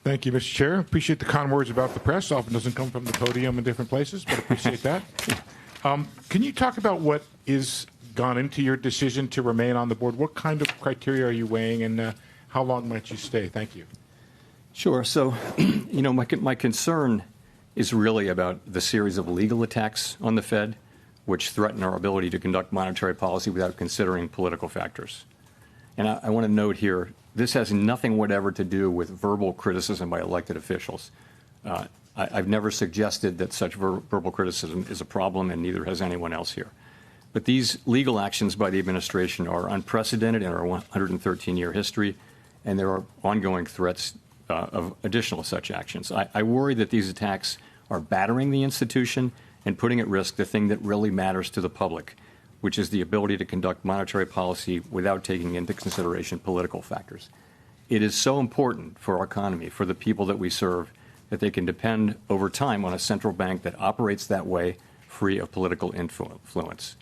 Thank you, Mr. Chair. Appreciate the kind words about the press. Often doesn't come from the podium in different places, but appreciate that. Can you talk about what is gone into your decision to remain on the board? What kind of criteria are you weighing, and how long might you stay? Thank you. Sure. So, my concern is really about the series of legal attacks on the Fed, which threaten our ability to conduct monetary policy without considering political factors. And I want to note here, this has nothing whatever to do with verbal criticism by elected officials. I've never suggested that such verbal criticism is a problem, and neither has anyone else here. But these legal actions by the administration are unprecedented in our 113-year history, and there are ongoing threats of additional such actions. I worry that these attacks are battering the institution and putting at risk the thing that really matters to the public, which is the ability to conduct monetary policy without taking into consideration political factors. It is so important for our economy, for the people that we serve, that they can depend over time on a central bank that operates that way, free of political influence.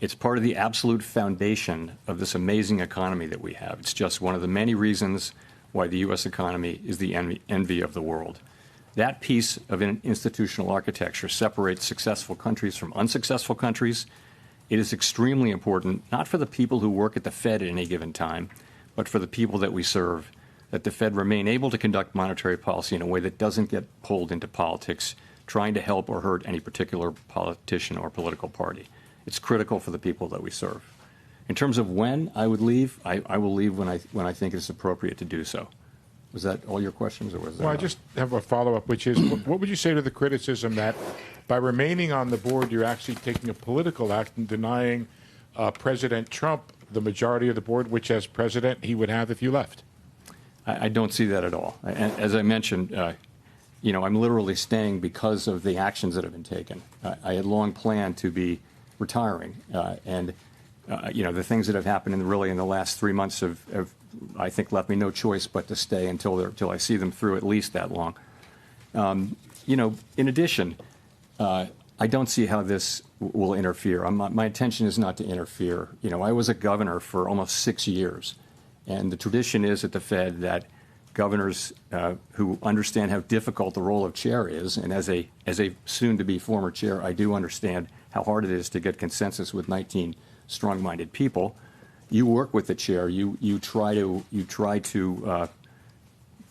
It's part of the absolute foundation of this amazing economy that we have. It's just one of the many reasons why the U.S. economy is the envy of the world. That piece of an institutional architecture separates successful countries from unsuccessful countries. It is extremely important, not for the people who work at the Fed at any given time, but for the people that we serve, that the Fed remain able to conduct monetary policy in a way that doesn't get pulled into politics, trying to help or hurt any particular politician or political party. It's critical for the people that we serve. In terms of when I would leave, I will leave when I think it's appropriate to do so. Was that all your questions, or was that? Well, I just have a follow-up, which is, what would you say to the criticism that by remaining on the board, you're actually taking a political act and denying President Trump the majority of the board, which as president he would have if you left? I don't see that at all. And as I mentioned, I'm literally staying because of the actions that have been taken. I had long planned to be retiring, and the things that have happened in the last 3 months have I think left me no choice but to stay until I see them through at least that long. In addition, I don't see how this will interfere. My intention is not to interfere. I was a governor for almost 6 years, and the tradition is at the Fed that governors who understand how difficult the role of chair is, and as a soon-to-be former chair, I do understand how hard it is to get consensus with 19 strong-minded people. You work with the chair. You try to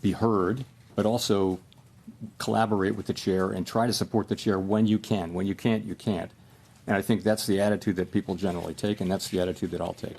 be heard, but also collaborate with the chair and try to support the chair when you can. When you can't, you can't. And I think that's the attitude that people generally take, and that's the attitude that I'll take.